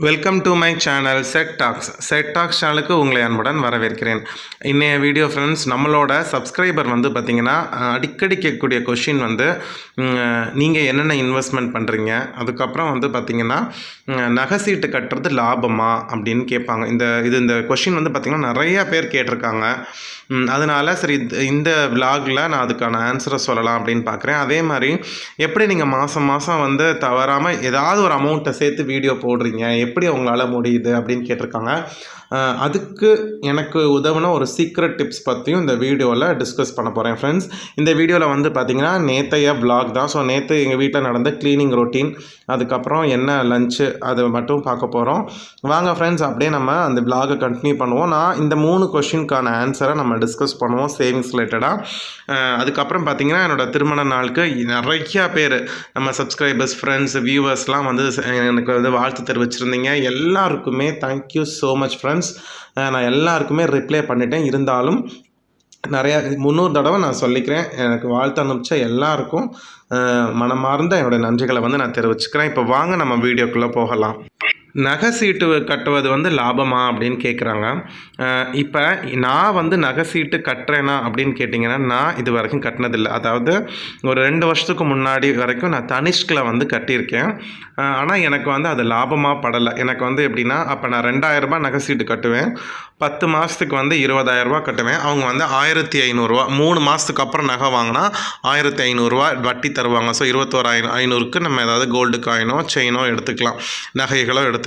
Welcome to my channel set tax சேனலுக்கு உங்களை அன்புடன் வரவேற்கிறேன். இன்னைய வீடியோ ஃப்ரெண்ட்ஸ், நம்மளோட சப்ஸ்கிரைபர் வந்து பார்த்திங்கன்னா அடிக்கடி கேட்கக்கூடிய கொஷின் வந்து நீங்கள் என்னென்ன இன்வெஸ்ட்மெண்ட் பண்ணுறீங்க, அதுக்கப்புறம் வந்து பார்த்திங்கன்னா நகை சீட்டு கட்டுறது லாபமா அப்படின்னு கேட்பாங்க. இந்த கொஷின் வந்து பார்த்திங்கன்னா நிறையா பேர் கேட்டிருக்காங்க. அதனால் சரி இந்த விலாகில் நான் அதுக்கான ஆன்சரை சொல்லலாம் அப்படின்னு பார்க்குறேன். அதே மாதிரி எப்படி நீங்கள் மாதம் வந்து தவறாமல் ஏதாவது ஒரு அமௌண்ட்டை சேர்த்து வீடியோ போடுறீங்க, எப்படி உங்களால் முடியுது அப்படின்னு கேட்டிருக்காங்க. அதுக்கு எனக்கு உதவுன ஒரு சீக்ரெட் டிப்ஸ் பற்றியும் இந்த வீடியோவில் டிஸ்கஸ் பண்ண போகிறேன் ஃப்ரெண்ட்ஸ். இந்த வீடியோவில் வந்து பார்த்திங்கன்னா நேற்றைய விலாக் தான். ஸோ நேற்று எங்கள் வீட்டில் நடந்த க்ளீனிங் ரொட்டீன், அதுக்கப்புறம் என்ன லஞ்சு, அது மட்டும் பார்க்க போகிறோம். வாங்க ஃப்ரெண்ட்ஸ், அப்படியே நம்ம அந்த விலாகை கண்டினியூ பண்ணுவோம். நான் இந்த 3 கொஷினுக்கான ஆன்சரை நம்ம டிஸ்கஸ் பண்ணுவோம் சேவிங்ஸ் ரிலேட்டடாக. அதுக்கப்புறம் பார்த்திங்கன்னா என்னோடய திருமண நாளுக்கு நிறையா பேர் நம்ம சப்ஸ்கிரைபர்ஸ், ஃப்ரெண்ட்ஸ், வியூவர்ஸ்லாம் வந்து எனக்கு வந்து வாழ்த்து தெரிவிச்சிருந்தீங்க. எல்லாருக்குமே தேங்க்யூ ஸோ மச் ஃப்ரெண்ட்ஸ். நான் எல்லாருக்குமே ரிப்ளை பண்ணிட்டேன். இருந்தாலும் நிறையா 300 தடவை நான் சொல்லிக்கிறேன். எனக்கு வாழ்த்து அனுப்பிச்ச எல்லாருக்கும் மனமார்ந்த என்னுடைய நன்றிகளை வந்து நான் தெரிவிச்சுக்கிறேன். இப்போ வாங்க நம்ம வீடியோக்குள்ளே போகலாம். நகை சீட்டு கட்டுவது வந்து லாபமா அப்படின்னு கேட்குறாங்க. இப்போ நான் வந்து நகை சீட்டு கட்டுறேனா அப்படின்னு கேட்டிங்கன்னா, நான் இது வரைக்கும் கட்டினதில்லை. அதாவது ஒரு 2 வருஷத்துக்கு முன்னாடி வரைக்கும் நான் தனிஷ்கில் வந்து கட்டியிருக்கேன். ஆனால் எனக்கு வந்து அது லாபமாக படலை. எனக்கு வந்து எப்படின்னா, அப்போ நான் 2000 ரூபாய் நகை சீட்டு கட்டுவேன். 10 மாதத்துக்கு வந்து 20,000 ரூபா கட்டுவேன். அவங்க வந்து 1500 ரூபா, 3 மாதத்துக்கு அப்புறம் நகை வாங்கினா 1500 ரூபா வட்டி தருவாங்க. ஸோ 21,500க்கு நம்ம ஏதாவது கோல்டு காயினோ செயினோ எடுத்துக்கலாம், நகைகளோ எடுத்துக்கலாம்.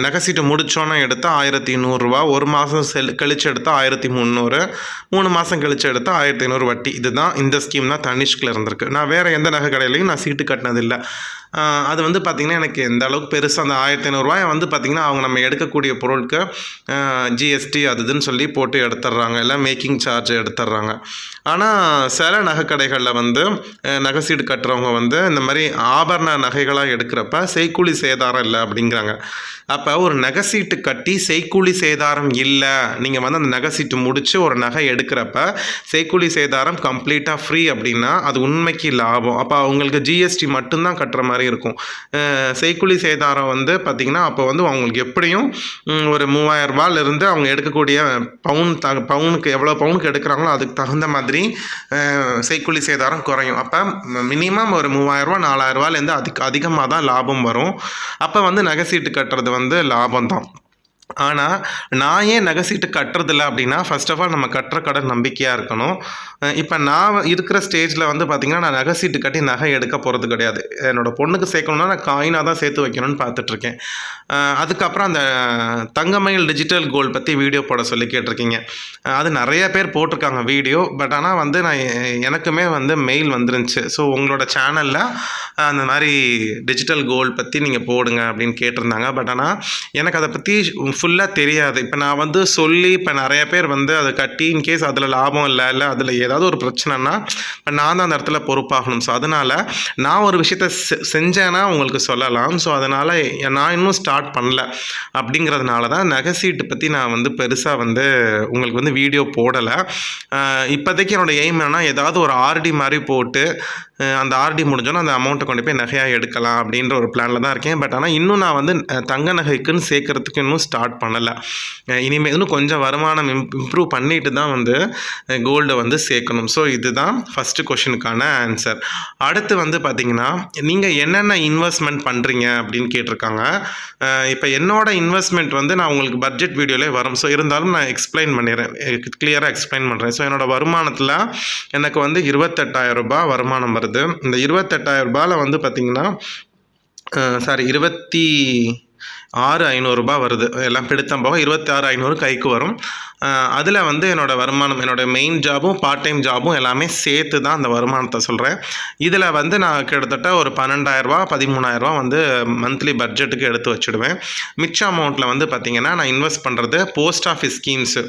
நகை சீட்டு முடித்தோன்னே எடுத்தால் 1100 ரூபா, 1 மாதம் கழித்து எடுத்தால் 1300, 3 மாதம் கழித்து எடுத்தால் 1500 வட்டி. இதுதான் இந்த ஸ்கீம் தான் தனிஷ்கில் இருந்திருக்கு. நான் வேறு எந்த நகை கடையிலையும் நான் சீட்டு கட்டினதில்லை. அது வந்து பார்த்திங்கன்னா எனக்கு எந்த அளவுக்கு பெருசாக அந்த 1500 ரூபாயை வந்து பார்த்திங்கன்னா அவங்க நம்ம எடுக்கக்கூடிய பொருளுக்கு ஜிஎஸ்டி அதுன்னு சொல்லி போட்டு எடுத்துடுறாங்க, இல்லை மேக்கிங் சார்ஜ் எடுத்துடுறாங்க. ஆனால் சில நகை கடைகளில் வந்து நகை சீட்டு கட்டுறவங்க வந்து இந்த மாதிரி ஆபரண நகைகளாக எடுக்கிறப்ப செய்கூலி சேதாரம் இல்லை அப்படிங்கிறாங்க. அப்போ ஒரு நகை சீட்டு கட்டி செய்கூலி சேதாரம் இல்லை, நீங்கள் வந்து அந்த நகை சீட்டு முடித்து ஒரு நகை எடுக்கிறப்ப செய்கூலி சேதாரம் கம்ப்ளீட்டாக ஃப்ரீ அப்படின்னா அது உண்மைக்கு லாபம். அப்போ அவங்களுக்கு ஜிஎஸ்டி மட்டும்தான் கட்டுற மாதிரி இருக்கும். செய்கூலி சேதாரம் வந்து பார்த்திங்கன்னா அப்போ வந்து அவங்களுக்கு எப்படியும் ஒரு 3000 ரூபாயிலிருந்து அவங்க எடுக்கக்கூடிய பவுனுக்கு எவ்வளோ பவுனுக்கு எடுக்கிறாங்களோ அதுக்கு தகுந்த மாதிரி செய்கூலி சேதாரம் குறையும். அப்போ மினிமம் ஒரு 3000 ரூபா 4000 ரூபாயிலேருந்து அதிகமாக தான் லாபம் வரும். அப்போ வந்து நகை சீட்டு கட்டுறது வந்து லாபம் தான். ஆனால் நான் ஏன் நகை சீட்டு கட்டுறதில்ல அப்படின்னா, ஃபர்ஸ்ட் ஆஃப் ஆல் நம்ம கட்டுற கடை நம்பிக்கையாக இருக்கணும். இப்போ நான் இருக்கிற ஸ்டேஜில் வந்து பார்த்திங்கன்னா நான் நகை சீட்டு கட்டி நகை எடுக்க போகிறது கிடையாது. என்னோடய பொண்ணுக்கு சேர்க்கணுன்னா நான் காயினாக தான் சேர்த்து வைக்கணும்னு பார்த்துட்ருக்கேன். அதுக்கப்புறம் அந்த தங்கமயில் டிஜிட்டல் கோல்டு பற்றி வீடியோ போட சொல்லி கேட்டிருக்கீங்க. அது நிறைய பேர் போட்டிருக்காங்க வீடியோ. பட் ஆனால் வந்து எனக்குமே வந்து மெயில் வந்துருந்துச்சு. ஸோ உங்களோட சேனலில் அந்த மாதிரி டிஜிட்டல் கோல்டு பற்றி நீங்கள் போடுங்க அப்படின்னு கேட்டிருந்தாங்க. பட் ஆனால் எனக்கு அதை பற்றி ஃபுல்லாக தெரியாது. இப்போ நான் வந்து சொல்லி இப்போ நிறைய பேர் வந்து அதை கட்டி இன்கேஸ் அதில் லாபம் இல்லை அதில் ஏதாவது ஒரு பிரச்சனைனா இப்போ நான் தான் அந்த இடத்துல பொறுப்பாகணும். ஸோ அதனால் நான் ஒரு விஷயத்த செஞ்சேன்னா உங்களுக்கு சொல்லலாம். ஸோ அதனால் நான் இன்னும் ஸ்டார்ட் பண்ணல. அப்படிங்கிறதுனால தான் நகை சீட்டு பற்றி நான் வந்து பெருசாக வந்து உங்களுக்கு வந்து வீடியோ போடலை. இப்போதைக்கு என்னோடய எய்ம் என்னன்னா, ஏதாவது ஒரு ஆர்டி மாதிரி போட்டு அந்த ஆர்டி முடிஞ்சோன்னா அந்த அமௌண்ட்டை கொண்டு போய் நகையாக எடுக்கலாம் அப்படின்ற ஒரு பிளானில் தான் இருக்கேன். பட் ஆனால் இன்னும் நான் வந்து தங்க நகைக்குன்னு சேர்க்கறதுக்கு இன்னும் ஸ்டார்ட் பண்ணலை. இனிமேல் இன்னும் கொஞ்சம் வருமானம் இம்ப்ரூவ் பண்ணிட்டு தான் வந்து கோல்டை வந்து சேர்க்கணும். ஸோ இதுதான் ஃபஸ்ட்டு கொஷினுக்கான ஆன்சர். அடுத்து வந்து பார்த்திங்கன்னா, நீங்கள் என்னென்ன இன்வெஸ்ட்மெண்ட் பண்ணுறீங்க அப்படின்னு கேட்டிருக்காங்க. இப்போ என்னோடய இன்வெஸ்ட்மெண்ட் வந்து நான் உங்களுக்கு பட்ஜெட் வீடியோவிலே வரும். ஸோ இருந்தாலும் நான் எக்ஸ்பிளைன் பண்ணிடுறேன், கிளியராக எக்ஸ்பிளைன் பண்ணுறேன். ஸோ என்னோடய வருமானத்தில் எனக்கு வந்து 28,000 ரூபாய் வருமானம் வருது. இந்த 28,000 ரூபாயில் வந்து பார்த்திங்கன்னா 26,500 ரூபாய் வருது. எல்லாம் பிடித்தம் போக 26,500 கைக்கு வரும். அதில் வந்து என்னோடய வருமானம், என்னோடய மெயின் ஜாபும் பார்ட் டைம் ஜாபும் எல்லாமே சேர்த்து தான் அந்த வருமானத்தை சொல்கிறேன். இதில் வந்து நான் கிட்டத்தட்ட ஒரு 12,000 ரூபா 13,000 ரூபா வந்து மந்த்லி பட்ஜெட்டுக்கு எடுத்து வச்சுடுவேன். மிச்ச அமௌண்ட்டில் வந்து பார்த்திங்கன்னா நான் இன்வெஸ்ட் பண்ணுறது post office schemes,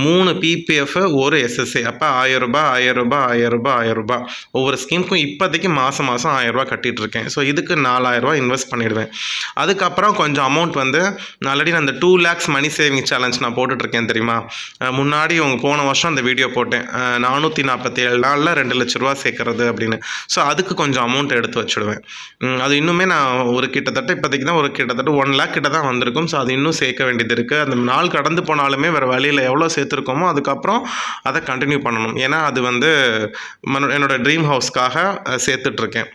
3 PPF, 1 SSA. அப்போ 1000 ரூபாய் 1000 ரூபாய் 1000 ரூபாய் 1000 ரூபாய் ஒவ்வொரு ஸ்கீமுக்கும் இப்போதைக்கு மாதம் 1000 ரூபா கட்டிகிட்ருக்கேன். ஸோ இதுக்கு 4000 ரூபா இன்வெஸ்ட் பண்ணிவிடுவேன். அதுக்கப்புறம் கொஞ்சம் கொஞ்சம் அமௌண்ட் வந்து ஆல்ரெடி நான் அந்த 2 lakhs மணி சேவிங் சேலஞ்ச் நான் போட்டுட்ருக்கேன் தெரியுமா. முன்னாடி போன வருஷம் அந்த வீடியோ போட்டேன் 447 நாளில் 2 லட்ச ரூபா சேர்க்கறது அப்படின்னு. ஸோ அதுக்கு கொஞ்சம் அமௌண்ட் எடுத்து வச்சுடுவேன். அது இன்னுமே நான் ஒரு கிட்டத்தட்ட இப்போதைக்கு தான் ஒரு கிட்டத்தட்ட 1 lakh கிட்ட தான் வந்திருக்கும். ஸோ அது இன்னும் சேர்க்க வேண்டியது இருக்குது. அந்த நாள் கடந்து போனாலுமே வேறு வழியில் எவ்வளோ சேர்த்துருக்கோமோ அதுக்கப்புறம் அதை கண்டினியூ பண்ணணும். ஏன்னா அது வந்து என்னோடய ட்ரீம் ஹவுஸ்க்காக சேர்த்துட்ருக்கேன்.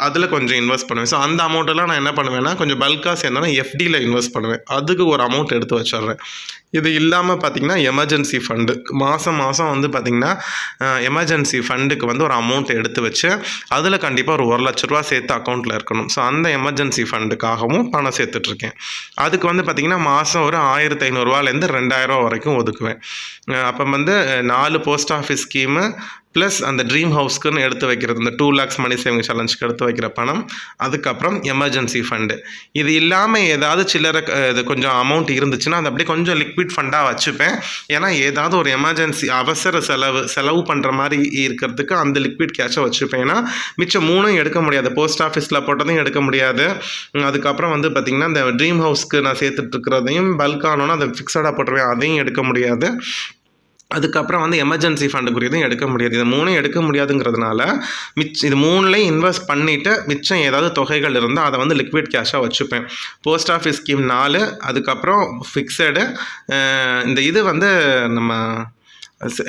அதில் கொஞ்சம் இன்வெஸ்ட் பண்ணுவேன். ஸோ அந்த அமௌண்ட்டெல்லாம் நான் என்ன பண்ணுவேன்னா கொஞ்சம் பல்காக சேர்ந்தோன்னா எஃப்டியில் இன்வெஸ்ட் பண்ணுவேன். அதுக்கு ஒரு அமௌண்ட் எடுத்து வச்சிடுறேன். இது இல்லாமல் பார்த்திங்கன்னா எமர்ஜென்சி ஃபண்டு மாதம் வந்து பார்த்திங்கன்னா எமர்ஜென்சி ஃபண்டுக்கு வந்து ஒரு அமௌண்ட் எடுத்து வச்சு அதில் கண்டிப்பாக ஒரு 1 லட்ச ரூபா சேர்த்து அக்கௌண்ட்டில் இருக்கணும். ஸோ அந்த எமர்ஜென்சி ஃபண்டுக்காகவும் பணம் சேர்த்துட்ருக்கேன். அதுக்கு வந்து பார்த்திங்கன்னா மாதம் ஒரு 1500 2000 வரைக்கும் ஒதுக்குவேன். அப்போ வந்து 4 போஸ்ட் ஆஃபீஸ் ஸ்கீமு ப்ளஸ் அந்த ட்ரீம் ஹவுஸ்க்குன்னு எடுத்து வைக்கிறது, இந்த 2 lakhs மணி சேவிங் சேலஞ்சுக்கு எடுத்து வைக்கிற பணம், அதுக்கப்புறம் எமர்ஜென்சி ஃபண்டு. இது இல்லாமல் ஏதாவது சில்லறை இது கொஞ்சம் அமௌண்ட் இருந்துச்சுன்னா அது அப்படியே கொஞ்சம் லிக்விட் ஃபண்டாக வச்சுப்பேன். ஏன்னா ஏதாவது ஒரு எமர்ஜென்சி அவசர செலவு பண்ணுற மாதிரி இருக்கிறதுக்கு அந்த லிக்விட் கேஷை வச்சுப்பேன். ஏன்னா மிச்சம் 3 எடுக்க முடியாது. போஸ்ட் ஆஃபீஸில் போட்டதையும் எடுக்க முடியாது. அதுக்கப்புறம் வந்து பார்த்திங்கன்னா இந்த ட்ரீம் ஹவுஸ்க்கு நான் சேர்த்துட்ருக்கிறதையும் பல்கானோன்னா அதை ஃபிக்ஸடாக போட்டுருவேன், அதையும் எடுக்க முடியாது. அதுக்கப்புறம் வந்து எமர்ஜென்சி ஃபண்டுக்குரியதும் எடுக்க முடியாது. இது 3 எடுக்க முடியாதுங்கிறதுனால இது 3லையும் இன்வெஸ்ட் பண்ணிவிட்டு மிச்சம் ஏதாவது தொகைகள் இருந்தால் அதை வந்து லிக்விட் கேஷாக வச்சுப்பேன். போஸ்ட் ஆஃபீஸ் ஸ்கீம் 4, அதுக்கப்புறம் ஃபிக்ஸடு. இந்த இது வந்து நம்ம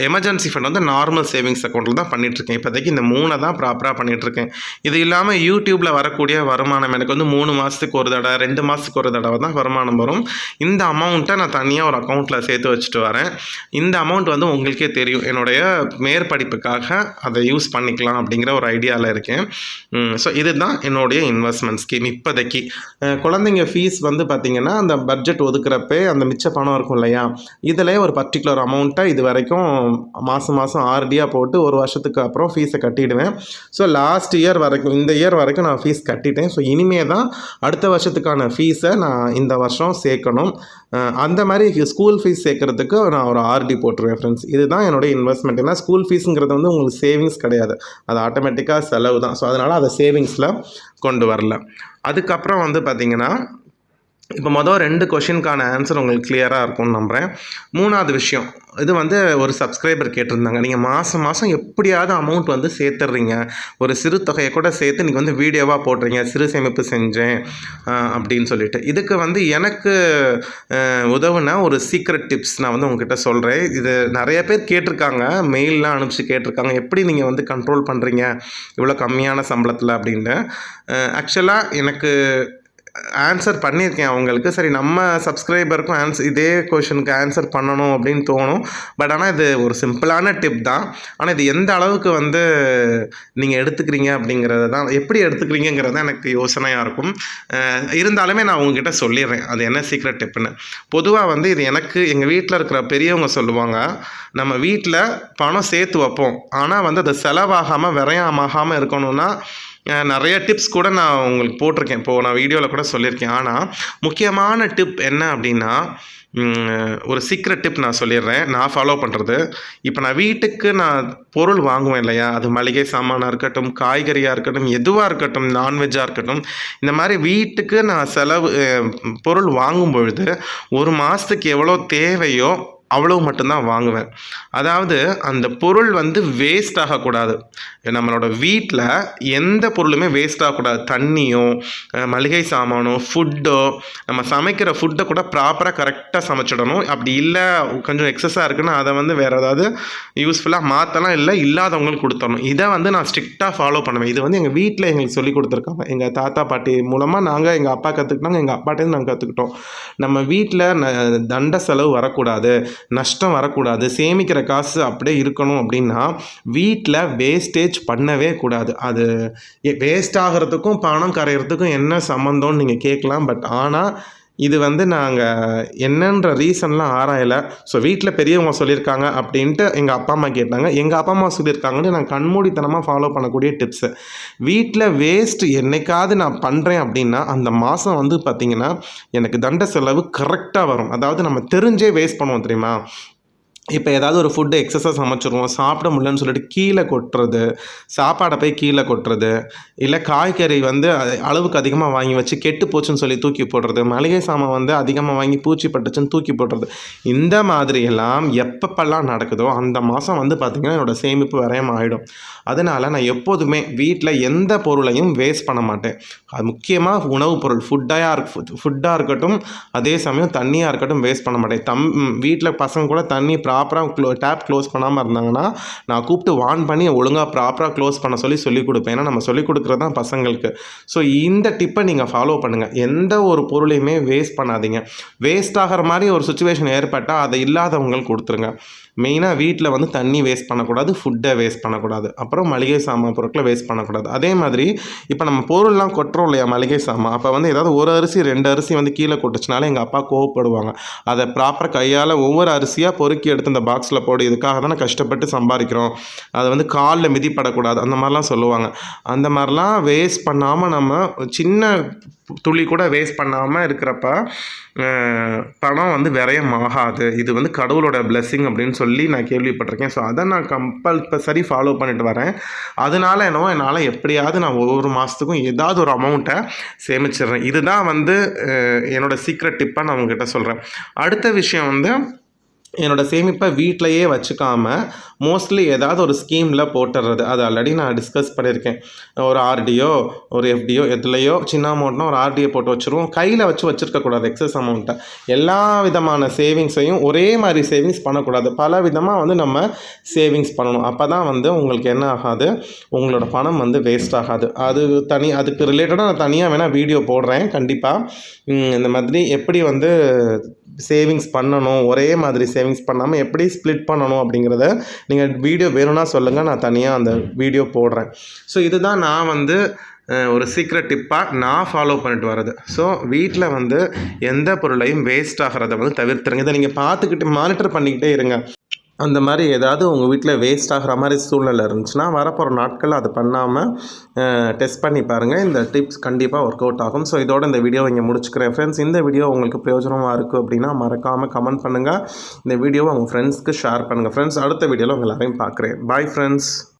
எமர்ஜென்சி ஃபண்ட் வந்து நார்மல் சேவிங்ஸ் அக்கௌண்ட்டில் தான் பண்ணிகிட்ருக்கேன். இப்போதைக்கு இந்த 3 தான் ப்ராப்பராக பண்ணிகிட்ருக்கேன். இது இல்லாமல் யூடியூப்பில் வரக்கூடிய வருமானம் எனக்கு வந்து 3 மாதத்துக்கு ஒரு தடவை 2 மாதத்துக்கு ஒரு தடவை தான் வருமானம் வரும். இந்த அமௌண்ட்டை நான் தனியாக ஒரு அக்கௌண்ட்டில் சேர்த்து வச்சுட்டு வரேன். இந்த அமௌண்ட் வந்து உங்களுக்கே தெரியும், என்னுடைய மேற்படிப்புக்காக அதை யூஸ் பண்ணிக்கலாம் அப்படிங்கிற ஒரு ஐடியாவில் இருக்கேன். ஸோ இதுதான் என்னுடைய இன்வெஸ்ட்மெண்ட் ஸ்கீம் இப்போதைக்கு. குழந்தைங்க ஃபீஸ் வந்து பார்த்திங்கன்னா அந்த பட்ஜெட் ஒதுக்குறப்பே அந்த மிச்ச பணம் இருக்கும் இல்லையா, இதிலே ஒரு பர்டிகுலர் அமௌண்ட்டை இது வரைக்கும் மாதம் ஆர்டியாக போட்டு 1 வருஷத்துக்கு அப்புறம் ஃபீஸை கட்டிடுவேன். ஸோ லாஸ்ட் இயர் வரைக்கும் இந்த இயர் வரைக்கும் நான் ஃபீஸ் கட்டிட்டேன். ஸோ இனிமே தான் அடுத்த வருஷத்துக்கான ஃபீஸை நான் இந்த வருஷம் சேர்க்கணும். அந்த மாதிரி ஸ்கூல் ஃபீஸ் சேர்க்கறதுக்கு நான் ஒரு ஆர்டி போட்டுருவேன் ஃப்ரெண்ட்ஸ். இதுதான் என்னுடைய இன்வெஸ்ட்மெண்ட். ஏன்னா ஸ்கூல் ஃபீஸுங்கிறது வந்து உங்களுக்கு சேவிங்ஸ் கிடையாது, அது ஆட்டோமேட்டிக்காக செலவு தான். ஸோ அதனால் அதை சேவிங்ஸில் கொண்டு வரல. அதுக்கப்புறம் வந்து பார்த்திங்கன்னா இப்போ மொதல் 2 கொஷினுக்கான ஆன்சர் உங்களுக்கு கிளியராக இருக்கும்னு நம்புகிறேன். 3வது விஷயம், இது வந்து ஒரு சப்ஸ்கிரைபர் கேட்டிருந்தாங்க, நீங்கள் மாதம் எப்படியாவது அமௌண்ட் வந்து சேர்த்துட்றீங்க, ஒரு சிறு தொகையை கூட சேர்த்து நீங்கள் வந்து வீடியோவாக போடுறீங்க, சிறு சேமிப்பு செஞ்சேன் அப்படின்னு சொல்லிட்டு. இதுக்கு வந்து எனக்கு உதவுன ஒரு சீக்ரெட் டிப்ஸ் நான் வந்து உங்ககிட்ட சொல்கிறேன். இது நிறைய பேர் கேட்டிருக்காங்க, மெயிலெலாம் அனுப்பிச்சு கேட்டிருக்காங்க, எப்படி நீங்கள் வந்து கண்ட்ரோல் பண்ணுறீங்க இவ்வளோ கம்மியான சம்பளத்தில் அப்படின்ட்டு. ஆக்சுவலாக எனக்கு ஆன்சர் பண்ணியிருக்கேன் அவங்களுக்கு. சரி, நம்ம சப்ஸ்கிரைபருக்கும் இதே கொஷனுக்கு ஆன்சர் பண்ணணும் அப்படின்னு தோணும். பட் ஆனால் இது ஒரு சிம்பிளான டிப் தான். ஆனால் இது எந்த அளவுக்கு வந்து நீங்கள் எடுத்துக்கிறீங்க அப்படிங்கிறது தான், எப்படி எடுத்துக்கிறீங்கிறது தான் எனக்கு யோசனையாக இருக்கும். இருந்தாலுமே நான் உங்ககிட்ட சொல்லிடுறேன் அது என்ன சீக்ரெட் டிப்புன்னு. பொதுவாக வந்து இது எனக்கு எங்கள் வீட்டில் இருக்கிற பெரியவங்க சொல்லுவாங்க, நம்ம வீட்டில் பணம் சேர்த்து வைப்போம், ஆனால் வந்து அது செலவாகாமல் விரயமாகாமல் இருக்கணும்னா நிறைய டிப்ஸ் கூட நான் உங்களுக்கு போட்டிருக்கேன், இப்போது நான் வீடியோவில் கூட சொல்லியிருக்கேன். ஆனால் முக்கியமான டிப் என்ன அப்படின்னா, ஒரு சீக்ரெட் டிப் நான் சொல்லிடுறேன், நான் ஃபாலோ பண்ணுறது. இப்போ நான் வீட்டுக்கு நான் பொருள் வாங்குவேன் இல்லையா, அது மளிகை சாமானாக இருக்கட்டும், காய்கறியாக இருக்கட்டும், எதுவாக இருக்கட்டும், நான்வெஜ்ஜாக இருக்கட்டும், இந்த மாதிரி வீட்டுக்கு நான் பொருள் வாங்கும் பொழுது 1 மாதத்துக்கு எவ்வளோ தேவையோ அவ்வளவு மட்டும்தான் வாங்குவேன். அதாவது அந்த பொருள் வந்து வேஸ்ட் ஆகக்கூடாது. நம்மளோட வீட்டில் எந்த பொருளுமே வேஸ்ட் ஆகக்கூடாது. தண்ணியோ மளிகை சாமானோ ஃபுட்டோ, நம்ம சமைக்கிற ஃபுட்டை கூட ப்ராப்பராக கரெக்டாக சமைச்சிடணும். அப்படி இல்லை கொஞ்சம் எக்ஸஸாக இருக்குன்னா அதை வந்து வேறு ஏதாவது யூஸ்ஃபுல்லாக மாற்றலாம், இல்லை இல்லாதவங்களுக்கு கொடுத்துடணும். இதை வந்து நான் ஸ்ட்ரிக்டாக ஃபாலோ பண்ணுவேன். இது வந்து எங்கள் வீட்டில் எங்களுக்கு சொல்லி கொடுத்துருக்காங்க. எங்கள் தாத்தா பாட்டி மூலமாக நாங்கள் எங்கள் அப்பா கற்றுக்கிட்டாங்க, எங்கள் அப்பாட்டேருந்து நாங்கள் கற்றுக்கிட்டோம். நம்ம வீட்டில் தண்ட செலவு வரக்கூடாது, நஷ்டம் வரக்கூடாது, சேமிக்கிற காசு அப்படியே இருக்கணும் அப்படின்னா வீட்டில் வேஸ்டேஜ் பண்ணவே கூடாது. அது வேஸ்ட் ஆகிறதுக்கும் பணம் கரையிறதுக்கும் என்ன சம்மந்தம்னு நீங்கள் கேட்கலாம். பட் ஆனால் இது வந்து நாங்கள் என்னன்ற ரீசன்லாம் ஆராயலை. ஸோ வீட்டில் பெரியவங்க சொல்லியிருக்காங்க அப்படின்ட்டு எங்கள் அப்பா அம்மா கேட்டாங்க, எங்கள் அப்பா அம்மா சொல்லியிருக்காங்கன்னு நான் கண்மூடித்தனமாக ஃபாலோ பண்ணக்கூடிய டிப்ஸு. வீட்டில் வேஸ்ட் என்னைக்காவது நான் பண்ணுறேன் அப்படின்னா அந்த மாதம் வந்து பார்த்திங்கன்னா எனக்கு தண்ட செலவு கரெக்டாக வரும். அதாவது நம்ம தெரிஞ்சே வேஸ்ட் பண்ணுவோம் தெரியுமா, இப்போ ஏதாவது ஒரு ஃபுட்டு எக்ஸஸாக சமைச்சிருவோம், சாப்பிட முடியலன்னு சொல்லிட்டு கீழே கொட்டுறது, சாப்பாடை போய் கீழே கொட்டுறது, இல்லை காய்கறி வந்து அளவுக்கு அதிகமாக வாங்கி வச்சு கெட்டு போச்சுன்னு சொல்லி தூக்கி போடுறது, மளிகை சாமான் வந்து அதிகமாக வாங்கி பூச்சி பட்டுச்சுன்னு தூக்கி போடுறது. இந்த மாதிரியெல்லாம் எப்பப்பெல்லாம் நடக்குதோ அந்த மாதம் வந்து பார்த்திங்கன்னா என்னோடய சேமிப்பு விரயம் ஆகிடும். அதனால் நான் எப்போதுமே வீட்டில் எந்த பொருளையும் வேஸ்ட் பண்ண மாட்டேன். அது முக்கியமாக உணவுப் பொருள் ஃபுட்டாக இருக்கட்டும், அதே சமயம் தண்ணியாக இருக்கட்டும் வேஸ்ட் பண்ண மாட்டேன். வீட்டில் பசங்க கூட தண்ணி ப்ராப்பராக டேப் க்ளோஸ் பண்ணாமல் இருந்தாங்கன்னா நான் கூப்பிட்டு வார்ன் பண்ணி ஒழுங்காக ப்ராப்பராக க்ளோஸ் பண்ண சொல்லிக் கொடுப்பேன். ஏன்னா நம்ம சொல்லிக் கொடுக்குறது தான் பசங்களுக்கு. ஸோ இந்த டிப்பை நீங்கள் ஃபாலோ பண்ணுங்கள். எந்த ஒரு பொருளையுமே வேஸ்ட் பண்ணாதீங்க. வேஸ்ட் ஆகிற மாதிரி ஒரு சுச்சுவேஷன் ஏற்பட்டால் அதை இல்லாதவங்களுக்கு கொடுத்துருங்க. மெயினாக வீட்டில் வந்து தண்ணி வேஸ்ட் பண்ணக்கூடாது, ஃபுட்டை வேஸ்ட் பண்ணக்கூடாது, அப்புறம் மளிகை சாமான் பொருட்களை வேஸ்ட் பண்ணக்கூடாது. அதே மாதிரி இப்போ நம்ம பொருள்லாம் கொட்டுறோம் இல்லையா மளிகை சாமான், அப்போ வந்து ஏதாவது ஒரு அரிசி 2 அரிசி வந்து கீழே கொட்டுச்சுனால எங்கள் அப்பா கோவப்படுவாங்க. அதை ப்ராப்பராக கையால் ஒவ்வொரு அரிசியாக பொறுக்கி எடுத்து இந்த பாக்ஸில் போடு, இதுக்காக தானே கஷ்டப்பட்டு சம்பாதிக்கிறோம், அதை வந்து காலில் மிதிப்படக்கூடாது, அந்த மாதிரிலாம் சொல்லுவாங்க. அந்த மாதிரிலாம் வேஸ்ட் பண்ணாமல் நம்ம சின்ன துளி கூட வேஸ்ட் பண்ணாமல் இருக்கிறப்ப பணம் வந்து விரயம் ஆகாது. இது வந்து கடவுளோட பிளெஸ்ஸிங் அப்படின்னு சொல்லி நான் கேள்விப்பட்டிருக்கேன். ஸோ அதை நான் கம்பல்சரி ஃபாலோ பண்ணிட்டு வரேன். அதனால என்னால் எப்படியாவது நான் ஒவ்வொரு மாதத்துக்கும் ஏதாவது ஒரு அமௌண்ட்டை சேமிச்சிடுறேன். இதுதான் வந்து என்னோடய சீக்ரெட் டிப்பாக நான் உங்ககிட்ட சொல்கிறேன். அடுத்த விஷயம் வந்து என்னோடய சேமிப்பை வீட்டிலையே வச்சுக்காமல் மோஸ்ட்லி ஏதாவது ஒரு ஸ்கீமில் போட்டுடுறது. அது ஆல்ரெடி நான் டிஸ்கஸ் பண்ணியிருக்கேன். ஒரு ஆர்டியோ ஒரு எஃப்டியோ எதுலையோ சின்ன அமௌண்ட்னா ஒரு ஆர்டியை போட்டு வச்சுருவோம். கையில் வச்சுருக்கக்கூடாது எக்ஸஸ் அமௌண்ட்டை. எல்லா விதமான சேவிங்ஸையும் ஒரே மாதிரி சேவிங்ஸ் பண்ணக்கூடாது. பல விதமாக வந்து நம்ம சேவிங்ஸ் பண்ணணும். அப்போ தான் வந்து உங்களுக்கு என்ன ஆகாது, உங்களோட பணம் வந்து வேஸ்ட் ஆகாது. அதுக்கு ரிலேட்டடாக நான் தனியாக வேணால் வீடியோ போடுறேன் கண்டிப்பாக. இந்த மாதிரி எப்படி வந்து சேவிங்ஸ் பண்ணணும், ஒரே மாதிரி சேவிங்ஸ் பண்ணாமல் எப்படி ஸ்ப்ளிட் பண்ணணும் அப்படிங்கிறத நீங்கள் வீடியோ வேணும்னா சொல்லுங்கள், நான் தனியாக அந்த வீடியோ போடுறேன். ஸோ இதுதான் நான் வந்து ஒரு சீக்ரெட் டிப்பாக நான் ஃபாலோ பண்ணிட்டு வர்றது. ஸோ வீட்டில் வந்து எந்த பொருளையும் வேஸ்ட் ஆகிறத வந்து தவிர்த்துருங்க. இதை நீங்கள் பார்த்துக்கிட்டு மானிட்டர் பண்ணிக்கிட்டே இருங்க. அந்த மாதிரி ஏதாவது உங்கள் வீட்டில் வேஸ்ட் ஆகிற மாதிரி சூழ்நிலை இருந்துச்சுன்னா வரப்போகிற நாட்கள் அது பண்ணாமல் டெஸ்ட் பண்ணி பாருங்கள். இந்த டிப்ஸ் கண்டிப்பாக ஒர்க் அவுட் ஆகும். ஸோ இதோட இந்த வீடியோவை இங்கே முடிச்சுக்கிறேன் ஃப்ரெண்ட்ஸ். இந்த வீடியோ உங்களுக்கு பிரயோஜனமாக இருக்குது அப்படின்னா மறக்காமல் கமெண்ட் பண்ணுங்கள். இந்த வீடியோவை உங்கள் ஃப்ரெண்ட்ஸ்க்கு ஷேர் பண்ணுங்கள் ஃப்ரெண்ட்ஸ். அடுத்த வீடியோவில் உங்கள் எல்லாரையும் பார்க்குறேன். Bye friends.